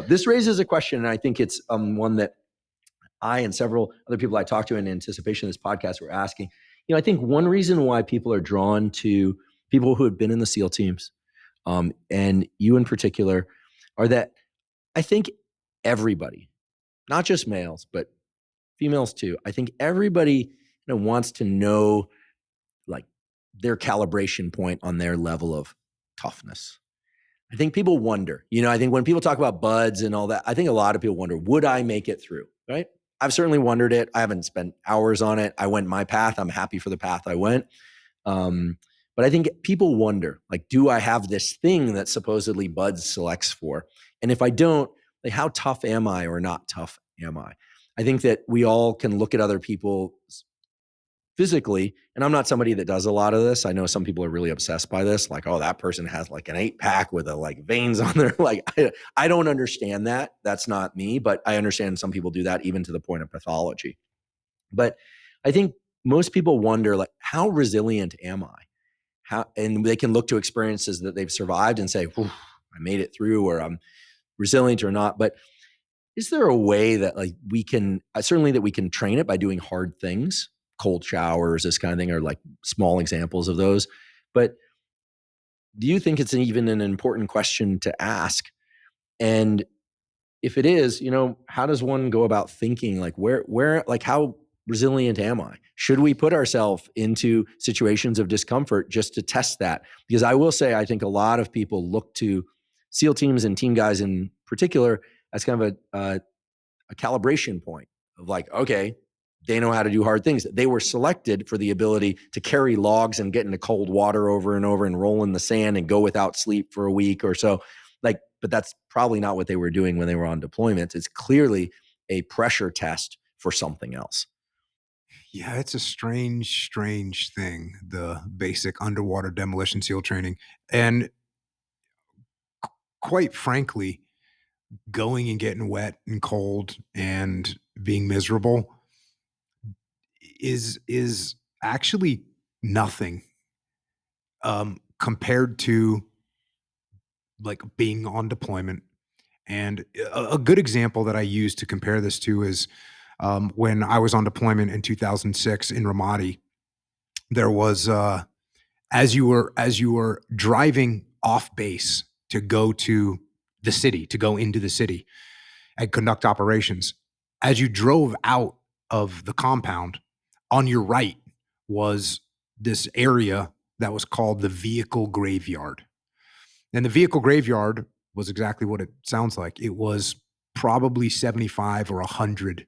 This raises a question, and I think it's one that I and several other people I talked to in anticipation of this podcast were asking. I think one reason why people are drawn to people who have been in the SEAL teams, and you in particular, are that I think everybody, not just males, but females too, I think everybody wants to know like their calibration point on their level of toughness. I think people wonder, I think when people talk about buds and all that, I think a lot of people wonder, would I make it through? Right. I've certainly wondered it. I haven't spent hours on it. I went my path. I'm happy for the path I went. But I think people wonder, like, do I have this thing that supposedly buds selects for? And if I don't, like, how tough am I or not tough am I? I think that we all can look at other people physically, and I'm not somebody that does a lot of this. I know some people are really obsessed by this, like, oh, that person has like an 8-pack with like veins on their, like, I don't understand that. That's not me, but I understand some people do that even to the point of pathology. But I think most people wonder, like, how resilient am I? And they can look to experiences that they've survived and say, I made it through, or I'm resilient or not. But is there a way that like we can, certainly that we can train it by doing hard things, cold showers, this kind of thing, are like small examples of those. But do you think it's even an important question to ask? And if it is, how does one go about thinking, like, where, like, how resilient am I? Should we put ourselves into situations of discomfort just to test that? Because I will say, I think a lot of people look to SEAL teams and team guys in particular as kind of a calibration point of like, okay, they know how to do hard things. They were selected for the ability to carry logs and get into cold water over and over and roll in the sand and go without sleep for a week or so. Like, but that's probably not what they were doing when they were on deployments. It's clearly a pressure test for something else. Yeah, it's a strange thing, the basic underwater demolition SEAL training. And quite frankly, going and getting wet and cold and being miserable is actually nothing compared to like being on deployment. And a good example that I use to compare this to is when I was on deployment in 2006 in Ramadi. There was as you were driving off base to go to the city, to go into the city and conduct operations, as you drove out of the compound, on your right was this area that was called the vehicle graveyard. And the vehicle graveyard was exactly what it sounds like. It was probably 75 or 100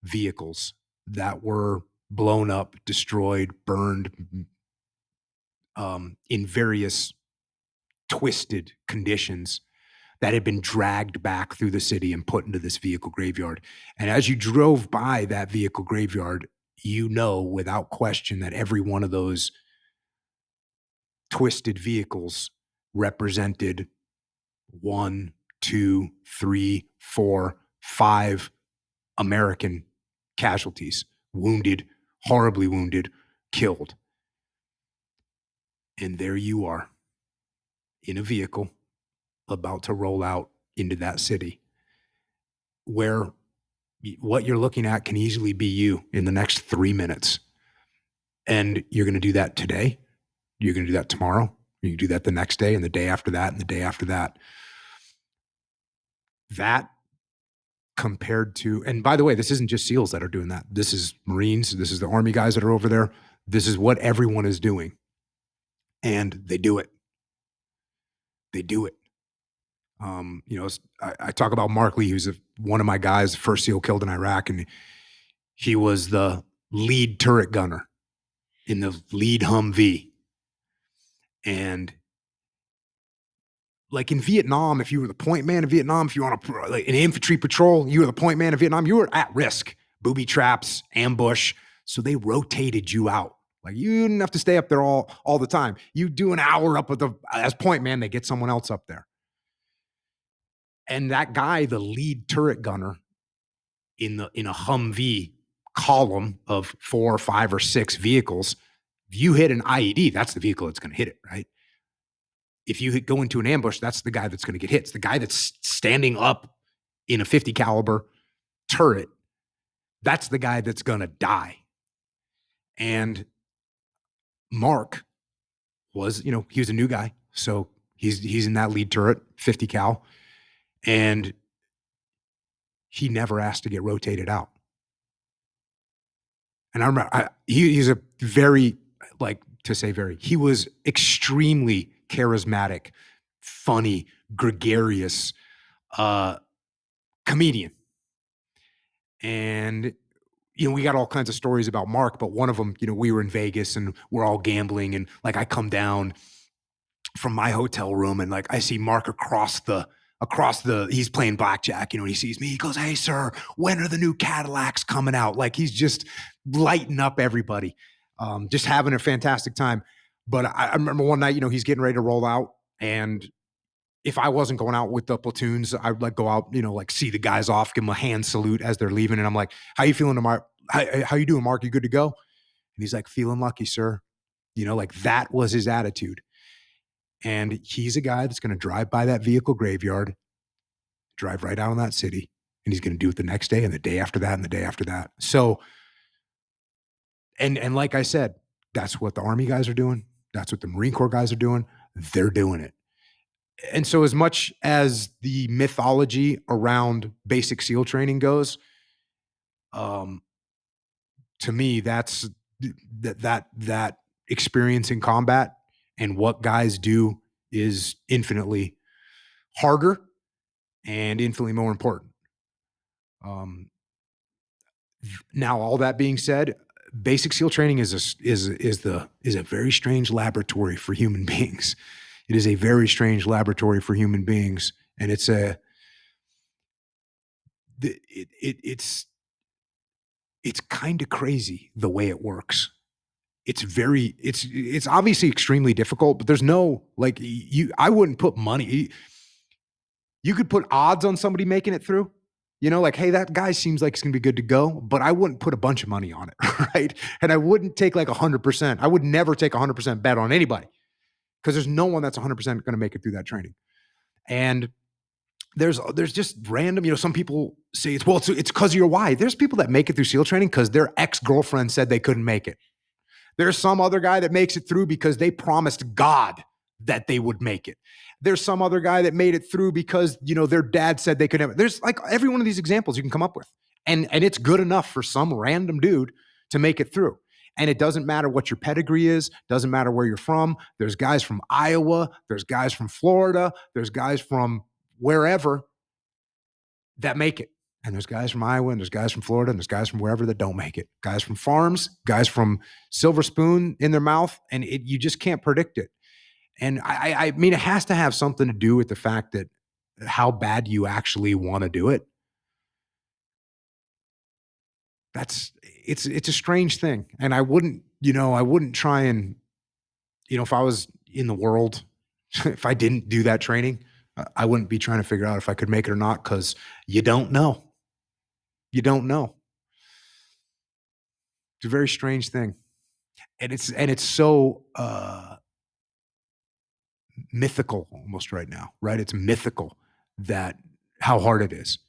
vehicles that were blown up, destroyed, burned, in various twisted conditions that had been dragged back through the city and put into this vehicle graveyard. And as you drove by that vehicle graveyard, without question that every one of those twisted vehicles represented 1, 2, 3, 4, 5 American casualties, wounded, horribly wounded, killed. And there you are in a vehicle about to roll out into that city where what you're looking at can easily be you in the next 3 minutes. And you're going to do that today. You're going to do that tomorrow. You can do that the next day and the day after that and the day after that. That compared to, and by the way, this isn't just SEALs that are doing that. This is Marines. This is the Army guys that are over there. This is what everyone is doing. And they do it. They do it. I talk about Mark Lee, who's one of my guys, first SEAL killed in Iraq, and he was the lead turret gunner in the lead Humvee. And like in Vietnam, if you were the point man in Vietnam, if you were on an infantry patrol, you were the point man in Vietnam, you were at risk, booby traps, ambush. So they rotated you out. Like you didn't have to stay up there all the time. You do an hour up as point man, they get someone else up there. And that guy, the lead turret gunner in a Humvee column of 4 or 5 or 6 vehicles, if you hit an IED, that's the vehicle that's going to hit it, right? if you go into an ambush, that's the guy that's going to get hit. It's the guy that's standing up in a 50 caliber turret. That's the guy that's going to die. And Mark was, he was a new guy. So he's in that lead turret, 50 cal. And he never asked to get rotated out. And I remember he's a very, he was extremely charismatic, funny, gregarious comedian. And, we got all kinds of stories about Mark, but one of them, we were in Vegas and we're all gambling. And like, I come down from my hotel room and like, I see Mark across the, he's playing blackjack, and he sees me, he goes, "Hey sir, when are the new Cadillacs coming out?" Like, he's just lighting up everybody, just having a fantastic time. But I remember one night, he's getting ready to roll out. And if I wasn't going out with the platoons, I would like go out, see the guys off, give them a hand salute as they're leaving. And I'm like, "How you feeling tomorrow? How you doing, Mark? You good to go?" And he's like, "Feeling lucky, sir." Like, that was his attitude. And he's a guy that's going to drive by that vehicle graveyard, drive right out in that city, and he's going to do it the next day and the day after that and the day after that. So, and like I said, that's what the Army guys are doing. That's what the Marine Corps guys are doing. They're doing it. And so, as much as the mythology around basic SEAL training goes, to me, that's that experience in combat and what guys do is infinitely harder and infinitely more important. Now, all that being said, basic SEAL training is a very strange laboratory for human beings. It is a very strange laboratory for human beings, and it's kind of crazy the way it works. It's obviously extremely difficult, but there's no, like, I wouldn't put money. You could put odds on somebody making it through, like, hey, that guy seems like he's going to be good to go, but I wouldn't put a bunch of money on it. Right. And I wouldn't take like 100%. I would never take 100% bet on anybody, because there's no one that's 100% going to make it through that training. And there's just random, some people say it's because of your why. There's people that make it through SEAL training because their ex-girlfriend said they couldn't make it. There's some other guy that makes it through because they promised God that they would make it. There's some other guy that made it through because, their dad said they could have it. There's like every one of these examples you can come up with. And it's good enough for some random dude to make it through. And it doesn't matter what your pedigree is, doesn't matter where you're from. There's guys from Iowa, there's guys from Florida, there's guys from wherever that make it. And there's guys from Iowa, and there's guys from Florida, and there's guys from wherever that don't make it. Guys from farms, guys from silver spoon in their mouth, and you just can't predict it. And I mean, it has to have something to do with the fact that how bad you actually want to do it. It's a strange thing. And I wouldn't try and, if I was in the world, if I didn't do that training, I wouldn't be trying to figure out if I could make it or not, because you don't know. You don't know. It's a very strange thing. And it's so mythical almost right now, right? It's mythical that how hard it is.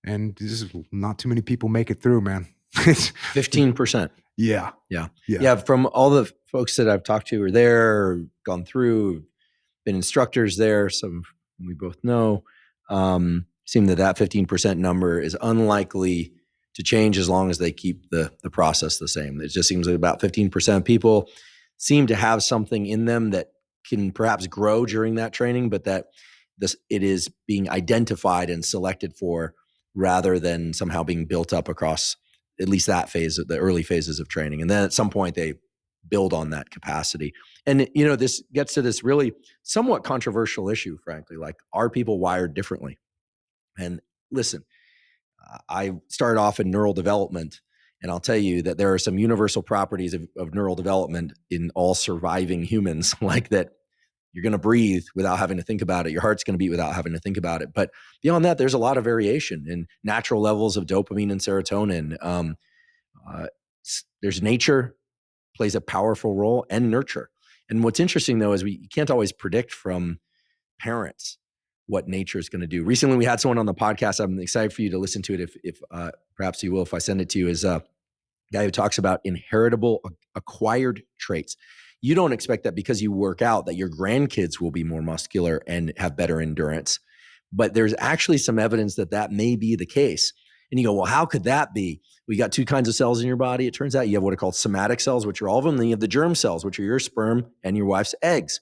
And this is not too many people make it through, man. 15%. Yeah. From all the folks that I've talked to are there, gone through, been instructors there, some we both know, seem that 15% number is unlikely to change as long as they keep the process the same. It just seems like about 15% of people seem to have something in them that can perhaps grow during that training, but that it is being identified and selected for rather than somehow being built up across at least that phase, the early phases of training. And then at some point they build on that capacity. And, this gets to this really somewhat controversial issue, frankly, like, are people wired differently? And listen, I started off in neural development, and I'll tell you that there are some universal properties of neural development in all surviving humans, like that you're going to breathe without having to think about it. Your heart's going to beat without having to think about it. But beyond that, there's a lot of variation in natural levels of dopamine and serotonin. There's nature plays a powerful role, and nurture. And what's interesting though is we can't always predict from parents what nature is going to do. Recently, we had someone on the podcast. I'm excited for you to listen to it. If perhaps you will, if I send it to you, is a guy who talks about inheritable acquired traits. You don't expect that because you work out that your grandkids will be more muscular and have better endurance. But there's actually some evidence that that may be the case. And you go, well, how could that be? We got two kinds of cells in your body. It turns out you have what are called somatic cells, which are all of them. Then you have the germ cells, which are your sperm and your wife's eggs.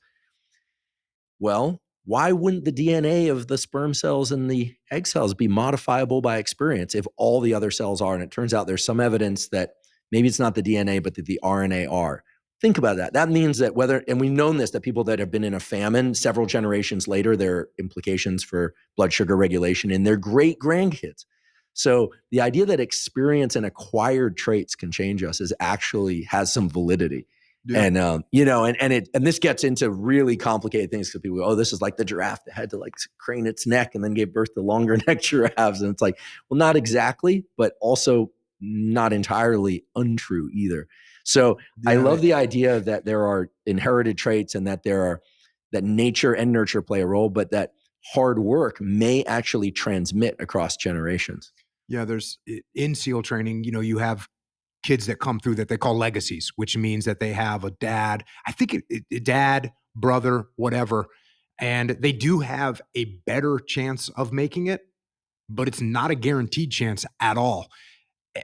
Well, why wouldn't the DNA of the sperm cells and the egg cells be modifiable by experience if all the other cells are? And it turns out there's some evidence that maybe it's not the DNA, but that the RNA are. Think about that. That means that whether, and we've known this, that people that have been in a famine several generations later, there are implications for blood sugar regulation in their great grandkids. So the idea that experience and acquired traits can change us is actually has some validity. Yeah. And and this gets into really complicated things because people go, oh, this is like the giraffe that had to like crane its neck and then gave birth to longer neck giraffes. And it's like, well, not exactly, but also not entirely untrue either. So I love the idea that there are inherited traits and that that nature and nurture play a role, but that hard work may actually transmit across generations. Yeah, there's in SEAL training, you have kids that come through that they call legacies, which means that they have a dad, I think a dad, brother, whatever, and they do have a better chance of making it, but it's not a guaranteed chance at all.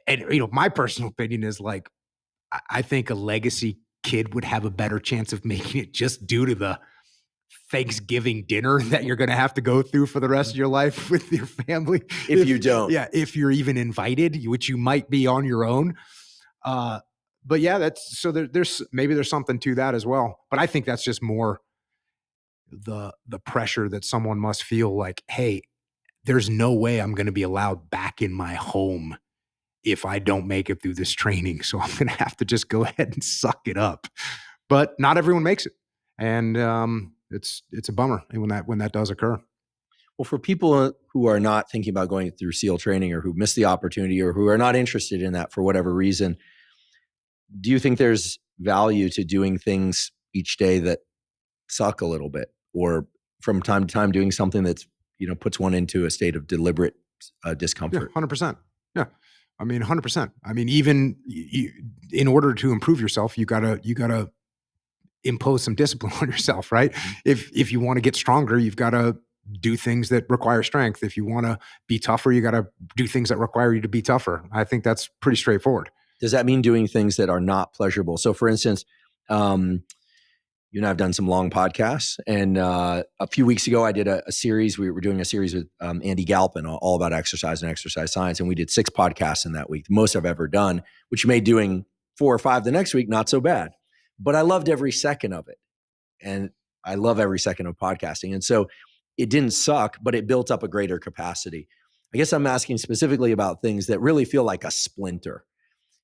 And my personal opinion is like, I think a legacy kid would have a better chance of making it just due to the Thanksgiving dinner that you're going to have to go through for the rest of your life with your family. If you don't. Yeah. If you're even invited, which you might be on your own. But yeah, there's maybe there's something to that as well. But I think that's just more the pressure that someone must feel like, hey, there's no way I'm going to be allowed back in my home if I don't make it through this training. So I'm going to have to just go ahead and suck it up. But not everyone makes it. And it's a bummer when that does occur. Well, for people who are not thinking about going through SEAL training or who missed the opportunity or who are not interested in that for whatever reason, do you think there's value to doing things each day that suck a little bit, or from time to time doing something that's, puts one into a state of deliberate discomfort? Yeah, 100%. Yeah. I mean, 100%. I mean, even in order to improve yourself, you gotta impose some discipline on yourself, right? If you want to get stronger, you've got to do things that require strength. If you want to be tougher, you got to do things that require you to be tougher. I think that's pretty straightforward. Does that mean doing things that are not pleasurable? So for instance, you and I have done some long podcasts, and a few weeks ago I did a series. We were doing a series with Andy Galpin, all about exercise and exercise science. And we did 6 podcasts in that week, the most I've ever done, which made doing 4 or 5 the next week not so bad. But I loved every second of it. And I love every second of podcasting. And so it didn't suck, but it built up a greater capacity. I guess I'm asking specifically about things that really feel like a splinter.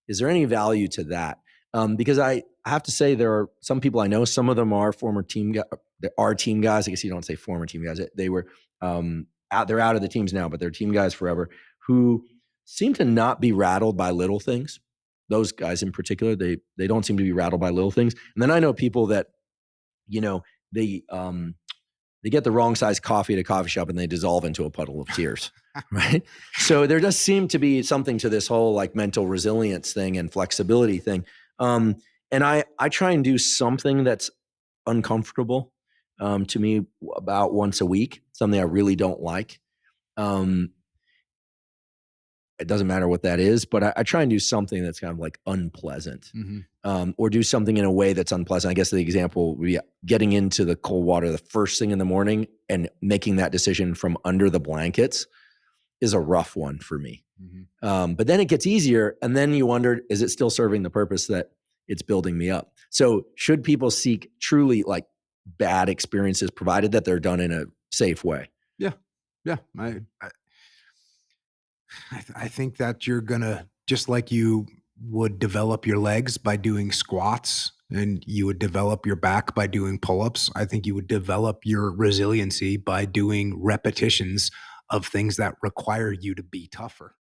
Is there any value to that? Because I have to say there are some people I know, some of them are former team guys, are team guys. I guess you don't say former team guys. They were they're out of the teams now, but they're team guys forever, who seem to not be rattled by little things. Those guys in particular, they don't seem to be rattled by little things. And then I know people that, they get the wrong size coffee at a coffee shop and they dissolve into a puddle of tears, right? So there does seem to be something to this whole like mental resilience thing and flexibility thing. And I try and do something that's uncomfortable to me about once a week, something I really don't like. It doesn't matter what that is, but I try and do something that's kind of like unpleasant, or do something in a way that's unpleasant. I guess the example would be getting into the cold water the first thing in the morning and making that decision from under the blankets is a rough one for me. But then it gets easier. And then you wonder, is it still serving the purpose that it's building me up? So should people seek truly like bad experiences, provided that they're done in a safe way? Yeah. Yeah. I think that you're going to, just like you would develop your legs by doing squats and you would develop your back by doing pull-ups, I think you would develop your resiliency by doing repetitions of things that require you to be tougher.